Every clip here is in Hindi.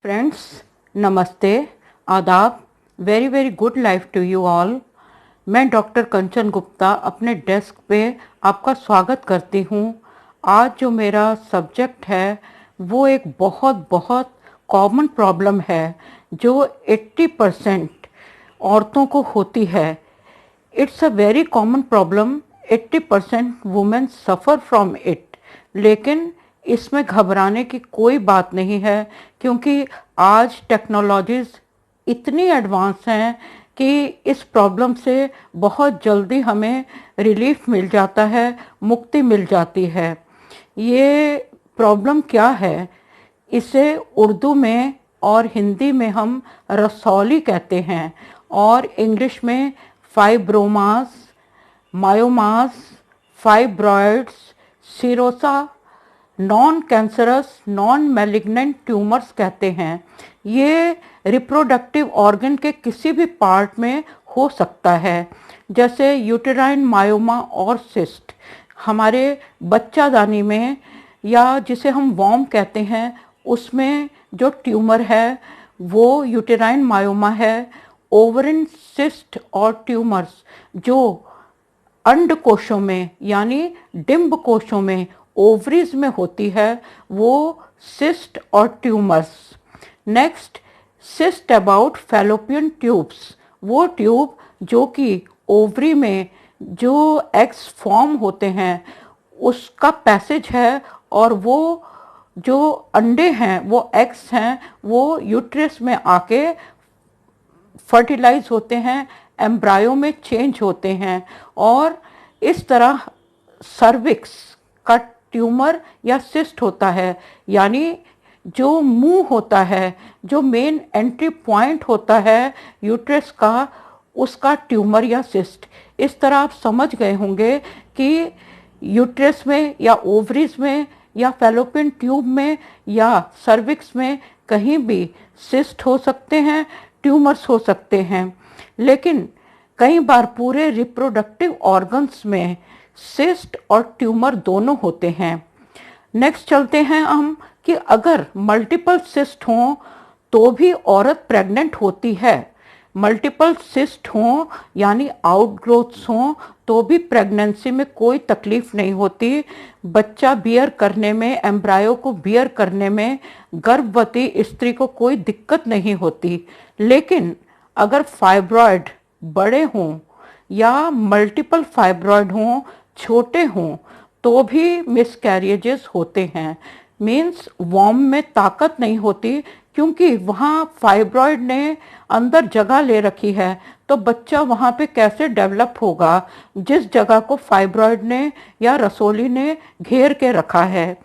फ्रेंड्स, नमस्ते, आदाब। Very very good life to you all. मैं डॉक्टर कंचन गुप्ता अपने डेस्क पे आपका स्वागत करती हूँ। आज जो मेरा सब्जेक्ट है वो एक बहुत बहुत कॉमन प्रॉब्लम है जो 80% औरतों को होती है। It's a very common problem. 80% women suffer from it. लेकिन इसमें घबराने की कोई बात नहीं है, क्योंकि आज टेक्नोलॉजीज़ इतनी एडवांस हैं कि इस प्रॉब्लम से बहुत जल्दी हमें रिलीफ मिल जाता है, मुक्ति मिल जाती है। ये प्रॉब्लम क्या है? इसे उर्दू में और हिंदी में हम रसौली कहते हैं, और इंग्लिश में फाइब्रोमास, मायोमास, फाइब्रॉइड्स, सिरोसा, non cancerous non malignant tumours कहते हैं। ये रिप्रोडक्टिव ऑर्गन के किसी भी पार्ट में हो सकता है, जैसे यूटेराइन मायोमा और सिस्ट हमारे बच्चादानी में, या जिसे हम वॉर्म कहते हैं उसमें जो ट्यूमर है वो यूटेराइन मायोमा है। ओवरिन सिस्ट और ट्यूमर्स जो अंड कोशों में यानी डिंब कोशों में, ओवरीज में होती है, वो सिस्ट और tumours. Next, cyst about fallopian tubes, वो ट्यूब जो कि ओवरी में जो एग्स फॉर्म होते हैं उसका पैसेज है, और वो जो अंडे हैं वो एग्स हैं, वो यूट्रस में आके फर्टिलाइज होते हैं, एम्ब्रायो में चेंज होते हैं, और इस तरह सर्विक्स का ट्यूमर या सिस्ट होता है। यानी जो मुंह होता है, जो मेन एंट्री पॉइंट होता है यूट्रस का, उसका ट्यूमर या सिस्ट। इस तरह आप समझ गए होंगे कि यूट्रस में या ओवरीज में या फैलोपियन ट्यूब में या सर्विक्स में कहीं भी सिस्ट हो सकते हैं, ट्यूमर्स हो सकते हैं। लेकिन कई बार पूरे रिप्रोडक्टिव ऑर्गन्स में सिस्ट और ट्यूमर दोनों होते हैं। नेक्स्ट चलते हैं हम कि अगर मल्टीपल सिस्ट हों तो भी औरत प्रेग्नेंट होती है। मल्टीपल सिस्ट हों यानी आउटग्रोथ्स हों तो भी प्रेगनेंसी में कोई तकलीफ नहीं होती। बच्चा बियर करने में, एम्ब्रायो को बियर करने में गर्भवती स्त्री को कोई दिक्कत नहीं होती। लेकिन अगर फाइब्रॉयड बड़े हों या मल्टीपल फाइब्रॉयड हों, छोटे हों, तो भी मिसकैरिजेस होते हैं। मीन्स वॉर्म में ताकत नहीं होती, क्योंकि वहाँ फाइब्रॉयड ने अंदर जगह ले रखी है, तो बच्चा वहाँ पे कैसे डेवलप होगा जिस जगह को फाइब्रॉयड ने या रसोली ने घेर के रखा है।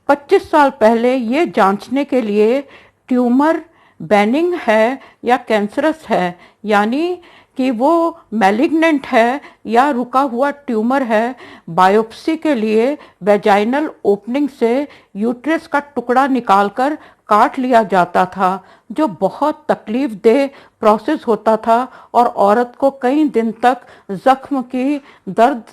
25 साल पहले ये जांचने के लिए ट्यूमर बेनिंग है या कैंसरस है, यानी कि वो मैलिग्नेंट है या रुका हुआ ट्यूमर है, बायोप्सी के लिए वेजाइनल ओपनिंग से यूट्रस का टुकड़ा निकालकर काट लिया जाता था, जो बहुत तकलीफ दे प्रोसेस होता था, और औरत को कई दिन तक जख्म की दर्द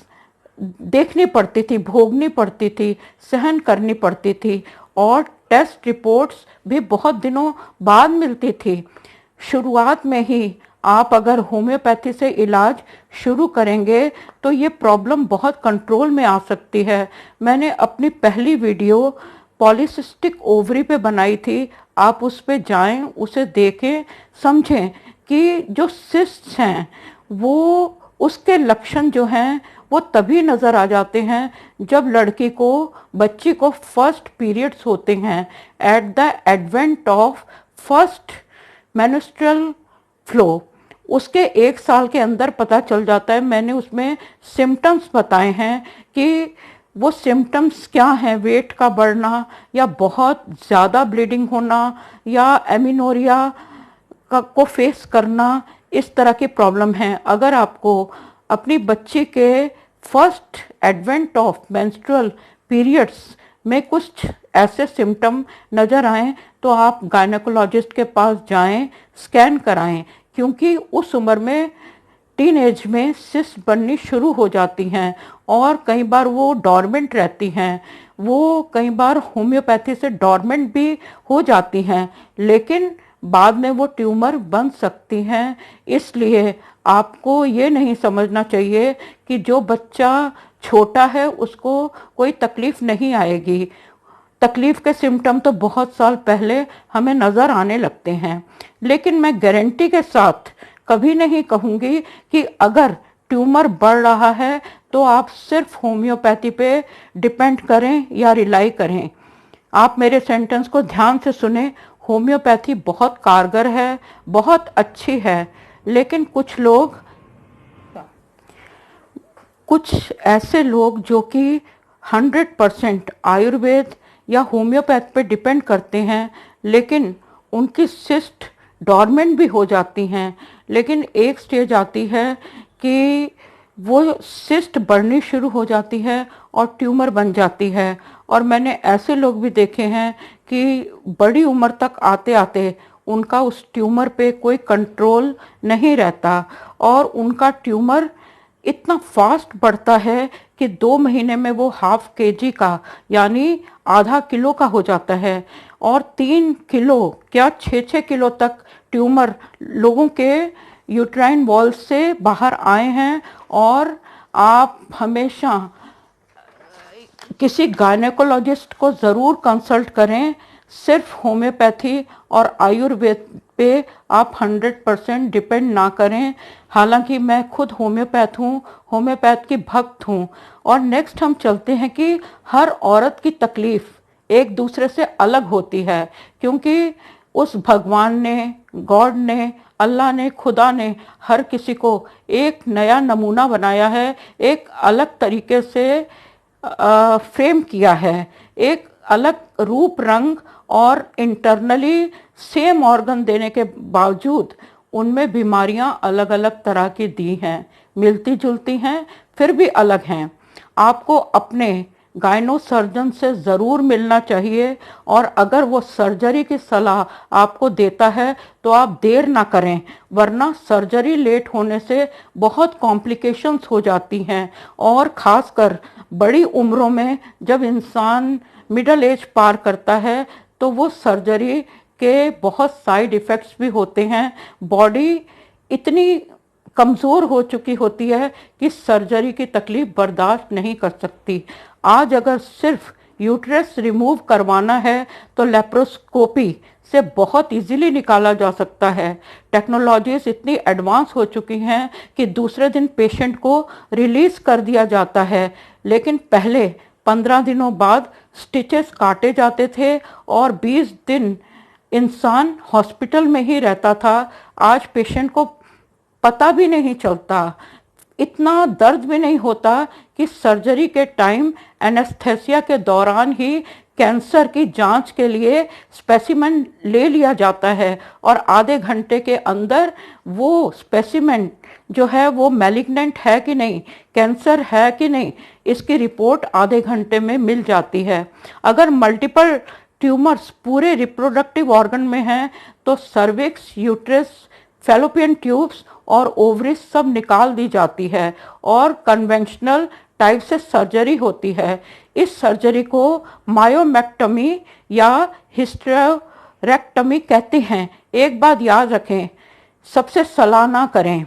देखनी पड़ती थी, भोगनी पड़ती थी, सहन करनी पड़ती थी, और टेस्ट रिपोर्ट्स भी बहुत दिनों बाद मिलती थी। शुरुआत में ही आप अगर होम्योपैथी से इलाज शुरू करेंगे तो ये प्रॉब्लम बहुत कंट्रोल में आ सकती है। मैंने अपनी पहली वीडियो पॉलीसिस्टिक ओवरी पे बनाई थी, आप उस पे जाएं, उसे देखें, समझें कि जो सिस्ट्स हैं वो उसके लक्षण जो हैं वो तभी नज़र आ जाते हैं जब लड़की को, बच्ची को फर्स्ट पीरियड्स होते हैं, at the advent of first menstrual flow. उसके 1 साल के अंदर पता चल जाता है। मैंने उसमें सिम्टम्स बताए हैं कि वो सिम्टम्स क्या हैं, वेट का बढ़ना या बहुत ज़्यादा ब्लीडिंग होना या एमिनोरिया को फेस करना, इस तरह की प्रॉब्लम है। अगर आपको अपनी बच्ची के first advent of menstrual periods में कुछ ऐसे सिम्टम नज़र आएँ तो आप गायनेकोलॉजिस्ट के पास जाएं, स्कैन कराएं, क्योंकि उस उम्र में, टीन एज में सिस्ट बननी शुरू हो जाती हैं, और कई बार वो डॉर्मेंट रहती हैं, वो कई बार होम्योपैथी से डॉर्मेंट भी हो जाती हैं, लेकिन बाद में वो ट्यूमर बन सकती हैं। इसलिए आपको ये नहीं समझना चाहिए कि जो बच्चा छोटा है उसको कोई तकलीफ नहीं आएगी। तकलीफ के सिम्टम तो बहुत साल पहले हमें नज़र आने लगते हैं, लेकिन मैं गारंटी के साथ कभी नहीं कहूँगी कि अगर ट्यूमर बढ़ रहा है तो आप सिर्फ होम्योपैथी पे डिपेंड करें या रिलाई करें। आप मेरे सेंटेंस को ध्यान से सुने। होम्योपैथी बहुत कारगर है, बहुत अच्छी है, लेकिन कुछ ऐसे लोग जो कि 100% आयुर्वेद या होम्योपैथ पे डिपेंड करते हैं, लेकिन उनकी सिस्ट डॉर्मेंट भी हो जाती हैं, लेकिन एक स्टेज आती है कि वो सिस्ट बढ़नी शुरू हो जाती है और ट्यूमर बन जाती है। और मैंने ऐसे लोग भी देखे हैं कि बड़ी उम्र तक आते आते उनका उस ट्यूमर पे कोई कंट्रोल नहीं रहता और उनका ट्यूमर इतना फास्ट बढ़ता है कि 2 महीने में वो ½ kg का यानी आधा किलो का हो जाता है और 3 किलो क्या 6-6 किलो तक ट्यूमर लोगों के यूट्राइन वॉल से बाहर आए हैं। और आप हमेशा किसी गायनेकोलॉजिस्ट को ज़रूर कंसल्ट करें। सिर्फ होम्योपैथी और आयुर्वेद पे आप 100% डिपेंड ना करें। हालांकि मैं खुद होम्योपैथ हूँ, होम्योपैथ की भक्त हूँ। और नेक्स्ट हम चलते हैं कि हर औरत की तकलीफ़ एक दूसरे से अलग होती है, क्योंकि उस भगवान ने, गॉड ने, अल्लाह ने, खुदा ने हर किसी को एक नया नमूना बनाया है, एक अलग तरीके से फ्रेम किया है, एक अलग रूप रंग और इंटरनली सेम ऑर्गन देने के बावजूद उनमें बीमारियां अलग अलग तरह की दी हैं, मिलती जुलती हैं, फिर भी अलग हैं। आपको अपने गायनो सर्जन से ज़रूर मिलना चाहिए और अगर वो सर्जरी की सलाह आपको देता है तो आप देर ना करें, वरना सर्जरी लेट होने से बहुत कॉम्प्लिकेशंस हो जाती हैं। और ख़ासकर बड़ी उम्रों में जब इंसान मिडल एज पार करता है तो वो सर्जरी के बहुत साइड इफ़ेक्ट्स भी होते हैं। बॉडी इतनी कमज़ोर हो चुकी होती है कि सर्जरी की तकलीफ बर्दाश्त नहीं कर सकती। आज अगर सिर्फ यूट्रस रिमूव करवाना है तो लेप्रोस्कोपी से बहुत इजीली निकाला जा सकता है। टेक्नोलॉजीज इतनी एडवांस हो चुकी हैं कि दूसरे दिन पेशेंट को रिलीज़ कर दिया जाता है, लेकिन पहले 15 दिनों बाद स्टिचेस काटे जाते थे और 20 दिन इंसान हॉस्पिटल में ही रहता था। आज पेशेंट को पता भी नहीं चलता, इतना दर्द भी नहीं होता कि सर्जरी के टाइम एनेस्थेसिया के दौरान ही कैंसर की जांच के लिए स्पेसिमेन ले लिया जाता है और आधे घंटे के अंदर वो स्पेसिमेन जो है वो मैलिग्नेंट है कि नहीं, कैंसर है कि नहीं, इसकी रिपोर्ट आधे घंटे में मिल जाती है। अगर मल्टीपल ट्यूमर्स पूरे रिप्रोडक्टिव ऑर्गन में हैं तो सर्विक्स, यूट्रस, फैलोपियन ट्यूब्स और ओवरीज सब निकाल दी जाती है और कन्वेंशनल टाइप से सर्जरी होती है। इस सर्जरी को मायोमेक्टमी या हिस्टेरेक्टमी कहते हैं। एक बात याद रखें, सबसे सलाह ना करें,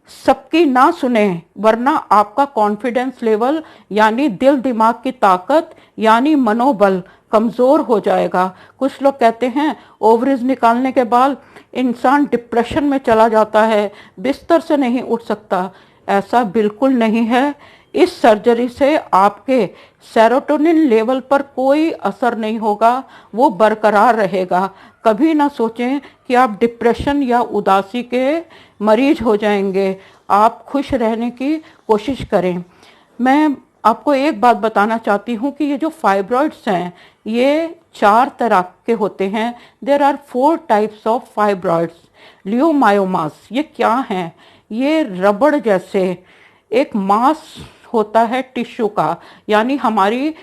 सबकी ना सुने, वरना आपका कॉन्फिडेंस लेवल यानी दिल दिमाग की ताकत यानी मनोबल कमज़ोर हो जाएगा। कुछ लोग कहते हैं ओवरीज निकालने के बाद इंसान डिप्रेशन में चला जाता है, बिस्तर से नहीं उठ सकता। ऐसा बिल्कुल नहीं है। इस सर्जरी से आपके सेरोटोनिन लेवल पर कोई असर नहीं होगा, वो बरकरार रहेगा। कभी ना सोचें कि आप डिप्रेशन या उदासी के मरीज हो जाएंगे। आप खुश रहने की कोशिश करें। मैं आपको एक बात बताना चाहती हूँ कि ये जो फाइब्रॉइड्स हैं ये 4 तरह के होते हैं। There are 4 types of fibroids. Leiomyomas ये क्या हैं? ये रबड़ जैसे एक मास होता है टिश्यू का, यानी हमारी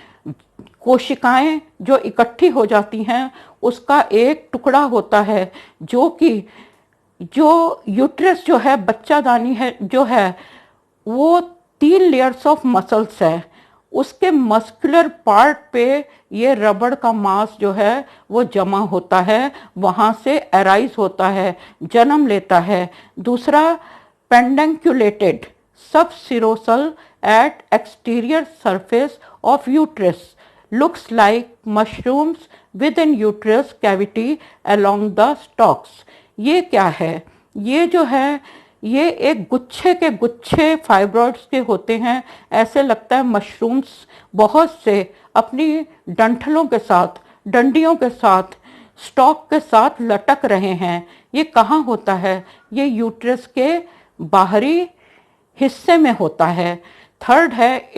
कोशिकाएं जो इकट्ठी हो जाती हैं उसका एक टुकड़ा होता है, जो कि जो यूट्रस जो है, बच्चादानी है जो है, वो 3 लेयर्स ऑफ मसल्स है उसके मस्कुलर पार्ट पे ये रबड़ का मास जो है वो जमा होता है, वहाँ से अराइज होता है, जन्म लेता है। दूसरा, pedunculated subserosal at exterior surface of uterus looks like mushrooms within uterus cavity along the stalks। ये क्या है? ये जो है ये एक गुच्छे के गुच्छे फाइब्रॉइड्स के होते हैं। ऐसे लगता है मशरूम्स बहुत से अपनी डंठलों के साथ, डंडियों के साथ, स्टॉक के साथ लटक रहे हैं। ये कहाँ होता है? ये यूट्रस के बाहरी हिस्से में होता है। थर्ड है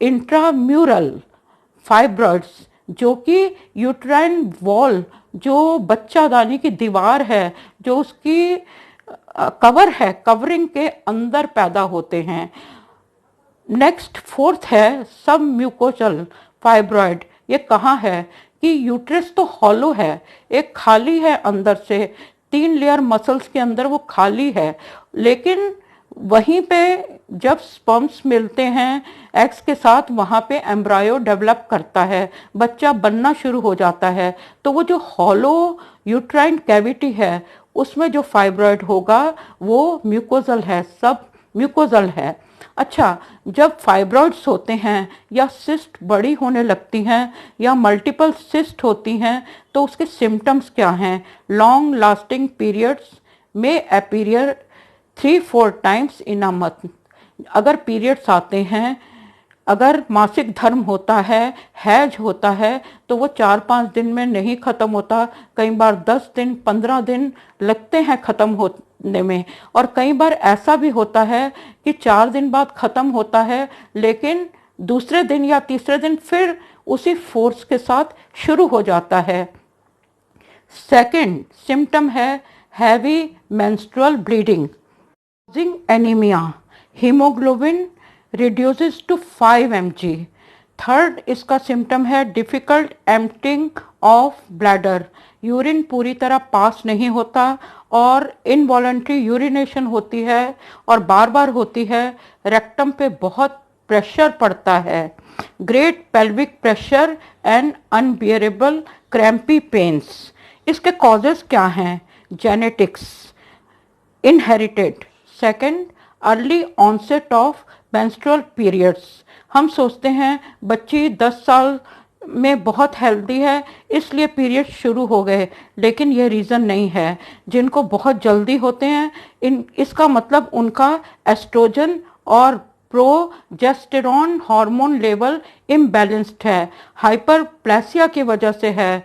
इंट्राम्यूरल फाइब्रॉइड्स, जो कि यूट्राइन वॉल, जो बच्चादानी की दीवार है, जो उसकी कवर है, कवरिंग के अंदर पैदा होते हैं। नेक्स्ट फोर्थ है सब म्यूकोसल फाइब्रॉइड। ये कहाँ है कि यूट्रस तो हॉलो है, एक खाली है अंदर से, 3 लेयर मसल्स के अंदर वो खाली है, लेकिन वहीं पे जब स्पर्म्स मिलते हैं एग्स के साथ, वहाँ पे एम्ब्रायो डेवलप करता है, बच्चा बनना शुरू हो जाता है। तो वो जो हॉलो यूट्राइन कैविटी है उसमें जो फाइब्रॉइड होगा वो म्यूकोजल है, सब म्यूकोजल है। अच्छा, जब फाइब्रॉइड्स होते हैं या सिस्ट बड़ी होने लगती हैं या मल्टीपल सिस्ट होती हैं तो उसके सिम्टम्स क्या हैं? लॉन्ग लास्टिंग पीरियड्स में appear 3-4 times in a month. अगर पीरियड्स आते हैं, अगर मासिक धर्म होता है, हैज होता है, तो वो 4-5 दिन में नहीं ख़त्म होता, कई बार 10 दिन 15 दिन लगते हैं ख़त्म होने में। और कई बार ऐसा भी होता है कि 4 दिन बाद ख़त्म होता है, लेकिन दूसरे दिन या तीसरे दिन फिर उसी फोर्स के साथ शुरू हो जाता है। सेकंड सिम्टम है heavy menstrual bleeding, anaemia, haemoglobin reduces to 5 mg। Third इसका सिम्टम है difficult emptying of bladder, urine पूरी तरह पास नहीं होता और इनवॉलंटरी यूरिनेशन होती है और बार बार होती है। रेक्टम पे बहुत प्रेशर पड़ता है। Great pelvic pressure and unbearable crampy pains. इसके कॉजेस क्या हैं? Genetics, inherited. Second, early onset of menstrual periods. हम सोचते हैं बच्ची 10 साल में बहुत हेल्दी है इसलिए पीरियड शुरू हो गए, लेकिन ये रीज़न नहीं है। जिनको बहुत जल्दी होते हैं इसका मतलब उनका एस्ट्रोजन और प्रोजेस्टेरॉन हार्मोन लेवल इम्बैलेंस्ड है, हाइपरप्लेसिया की वजह से है।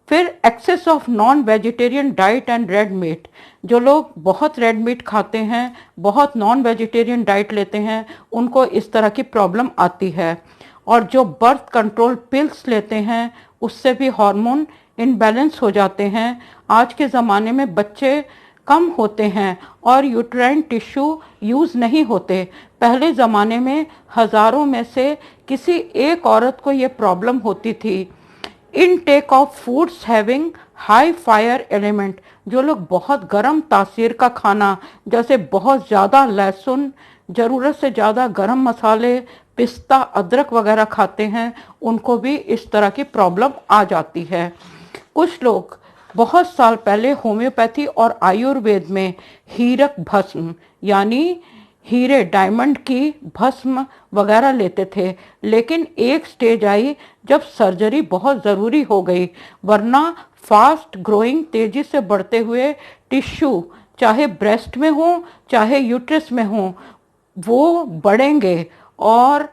फिर excess of non vegetarian diet and red meat. जो लोग बहुत रेड मीट खाते हैं, बहुत नॉन वेजिटेरियन डाइट लेते हैं, उनको इस तरह की प्रॉब्लम आती है। और जो बर्थ कंट्रोल पिल्स लेते हैं उससे भी हार्मोन इनबैलेंस हो जाते हैं। आज के ज़माने में बच्चे कम होते हैं और यूट्राइन टिश्यू यूज़ नहीं होते। पहले ज़माने में हज़ारों में से किसी एक औरत को ये प्रॉब्लम होती थी। Intake of foods having high fire element. जो लोग बहुत गर्म तासीर का खाना, जैसे बहुत ज़्यादा लहसुन, ज़रूरत से ज़्यादा गरम मसाले, पिस्ता, अदरक वगैरह खाते हैं, उनको भी इस तरह की प्रॉब्लम आ जाती है। कुछ लोग बहुत साल पहले होम्योपैथी और आयुर्वेद में हीरक भस्म यानी हीरे, डायमंड की भस्म वगैरह लेते थे, लेकिन एक स्टेज आई जब सर्जरी बहुत ज़रूरी हो गई, वरना फास्ट ग्रोइंग, तेज़ी से बढ़ते हुए टिश्यू, चाहे ब्रेस्ट में हो चाहे यूट्रस में हो, वो बढ़ेंगे और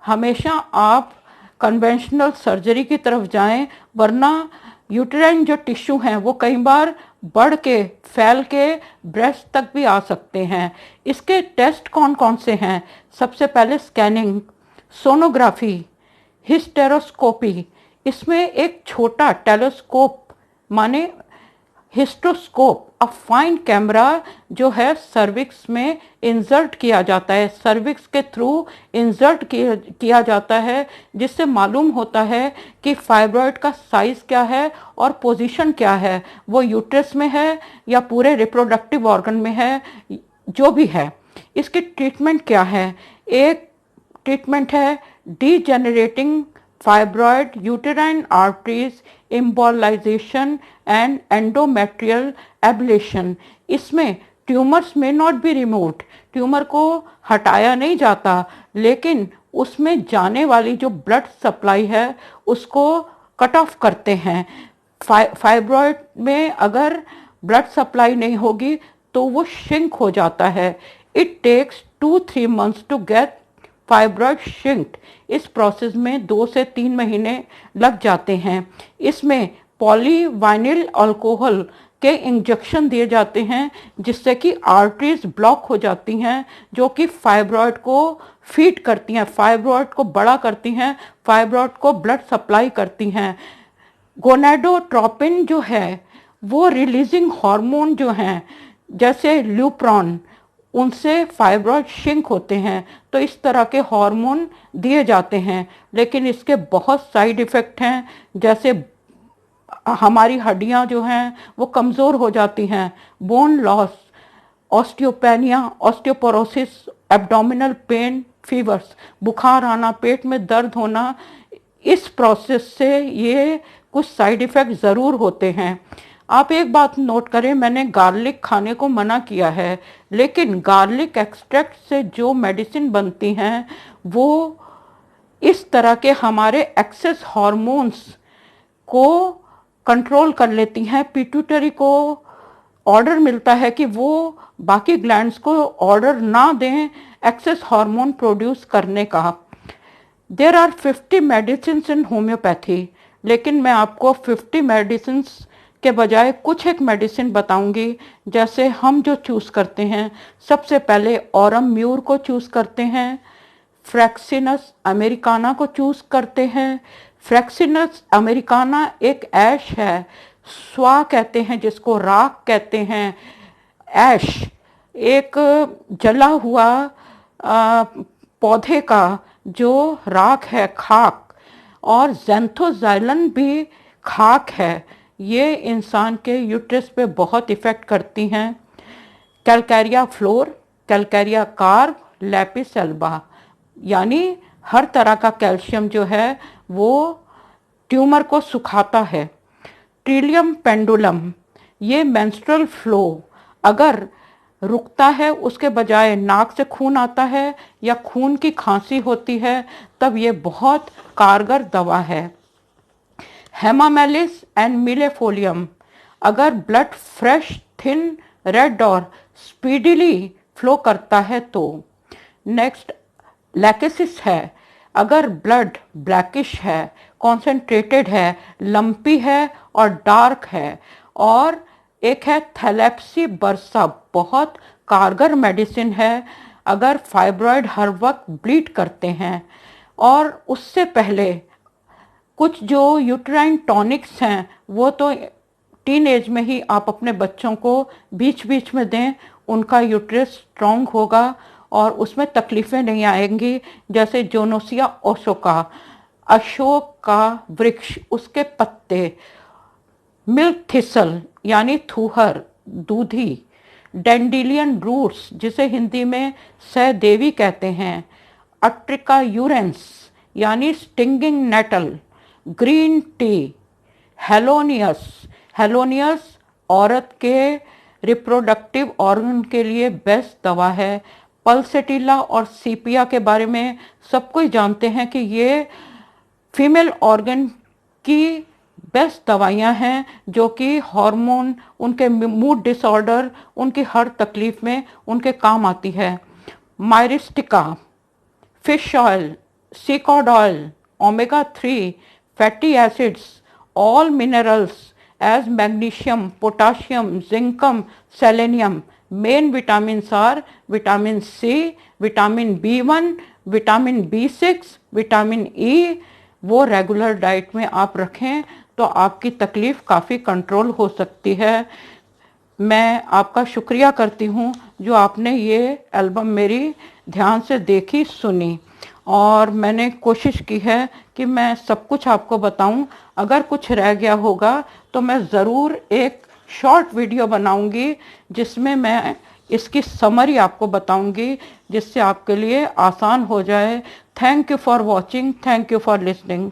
हमेशा आप कन्वेंशनल सर्जरी की तरफ जाएं, वरना यूटेराइन जो टिश्यू हैं वो कई बार बढ़ के फैल के ब्रेस्ट तक भी आ सकते हैं। इसके टेस्ट कौन कौन से हैं? सबसे पहले स्कैनिंग, सोनोग्राफी, हिस्टेरोस्कोपी। इसमें एक छोटा टेलीस्कोप माने हिस्टोस्कोप, अ फाइन कैमरा जो है सर्विक्स में इंसर्ट किया जाता है, सर्विक्स के थ्रू इंसर्ट किया जाता है, जिससे मालूम होता है कि फाइब्रॉइड का साइज क्या है और पोजीशन क्या है, वो यूट्रस में है या पूरे रिप्रोडक्टिव ऑर्गन में है, जो भी है। इसकी ट्रीटमेंट क्या है? एक ट्रीटमेंट है degenerating fibroid uterine arteries embolisation and endometrial ablation. इसमें ट्यूमर्स में नॉट बी रिमूव्ड, ट्यूमर को हटाया नहीं जाता, लेकिन उसमें जाने वाली जो ब्लड सप्लाई है उसको कट ऑफ करते हैं। फाइब्रॉयड में अगर ब्लड सप्लाई नहीं होगी तो वो श्रिंक हो जाता है। It takes 2-3 months to get fibroid shrinked. इस प्रोसेस में 2 से 3 महीने लग जाते हैं। इसमें पॉलीवाइनिल अल्कोहल के इंजेक्शन दिए जाते हैं जिससे कि आर्टरीज ब्लॉक हो जाती हैं, जो कि फाइब्रॉयड को फीड करती हैं, फाइब्रॉयड को बड़ा करती हैं, फाइब्रॉयड को ब्लड सप्लाई करती हैं। गोनाडोट्रोपिन जो है वो रिलीजिंग हार्मोन जो हैं जैसे ल्यूप्रॉन, उनसे फाइब्रॉयड श्रिंक होते हैं। तो इस तरह के हार्मोन दिए जाते हैं, लेकिन इसके बहुत साइड इफ़ेक्ट हैं, जैसे हमारी हड्डियां जो हैं वो कमज़ोर हो जाती हैं, bone loss, osteopenia, osteoporosis, abdominal pain, fevers, बुखार आना, पेट में दर्द होना। इस प्रोसेस से ये कुछ साइड इफ़ेक्ट ज़रूर होते हैं। आप एक बात नोट करें, मैंने गार्लिक खाने को मना किया है, लेकिन गार्लिक एक्सट्रैक्ट से जो मेडिसिन बनती हैं वो इस तरह के हमारे एक्सेस हार्मोन्स को कंट्रोल कर लेती हैं। पिट्यूटरी को ऑर्डर मिलता है कि वो बाकी ग्लैंड्स को ऑर्डर ना दें एक्सेस हार्मोन प्रोड्यूस करने का। There are 50 medicine in homeopathy, लेकिन मैं आपको 50 मेडिसिन के बजाय कुछ एक मेडिसिन बताऊंगी। जैसे हम जो चूज़ करते हैं, सबसे पहले ऑरम म्यूर को चूज़ करते हैं, फ्रैक्सिनस अमेरिकाना को चूज़ करते हैं। फ्रैक्सिनस अमेरिकाना एक ऐश है, स्वा कहते हैं जिसको, राख कहते हैं। ऐश एक जला हुआ पौधे का जो राख है, खाक, और ज़ैंथोज़ाइलन भी खाक है। ये इंसान के यूट्रस पे बहुत इफ़ेक्ट करती हैं। कैलकैरिया फ्लोर, कैलकैरिया कार्ब, लैपिस एल्बा, यानी हर तरह का कैल्शियम जो है वो ट्यूमर को सुखाता है। ट्रिलियम पेंडुलम, ये मेंस्ट्रुअल फ्लो अगर रुकता है, उसके बजाय नाक से खून आता है या खून की खांसी होती है, तब ये बहुत कारगर दवा है। हेमामेलिस एंड मिलेफोलियम, अगर ब्लड फ्रेश, थिन, रेड और स्पीडीली फ्लो करता है तो। नेक्स्ट लैकेसिस है, अगर ब्लड ब्लैकिश है, कॉन्सेंट्रेटेड है, लंपी है और डार्क है। और एक है थैलेप्सी बर्सा, बहुत कारगर मेडिसिन है अगर फाइब्रॉयड हर वक्त ब्लीड करते हैं। और उससे पहले कुछ जो यूट्राइन टॉनिक्स हैं वो तो टीन एज में ही आप अपने बच्चों को बीच बीच में दें, उनका यूट्रस स्ट्रॉन्ग होगा और उसमें तकलीफ़ें नहीं आएंगी। जैसे जोनोसिया ओशोका, अशोक का वृक्ष, उसके पत्ते, मिल्क थिसल यानी थूहर, दूधी, डेंडिलियन रूट्स जिसे हिंदी में सहदेवी कहते हैं, अट्रिका यूरेंस यानी stinging nettle, green tea, helonias, helonias औरत के रिप्रोडक्टिव ऑर्गन के लिए बेस्ट दवा है। पल्सेटिला और सीपिया के बारे में सब कोई जानते हैं कि ये फीमेल ऑर्गन की बेस्ट दवाइयाँ हैं, जो कि हार्मोन, उनके मूड डिसऑर्डर, उनकी हर तकलीफ़ में उनके काम आती है। Myristica, fish oil, sea cod oil, omega 3 fatty acids, all minerals as magnesium, potassium, zincum, selenium. Main vitamins are vitamin C, vitamin B1, vitamin B6, vitamin E. वो रेगुलर डाइट में आप रखें तो आपकी तकलीफ़ काफ़ी कंट्रोल हो सकती है। मैं आपका शुक्रिया करती हूँ जो आपने ये एल्बम मेरी ध्यान से देखी, सुनी, और मैंने कोशिश की है कि मैं सब कुछ आपको बताऊं। अगर कुछ रह गया होगा तो मैं ज़रूर एक शॉर्ट वीडियो बनाऊंगी जिसमें मैं इसकी समरी आपको बताऊंगी जिससे आपके लिए आसान हो जाए। Thank you for watching, thank you for listening.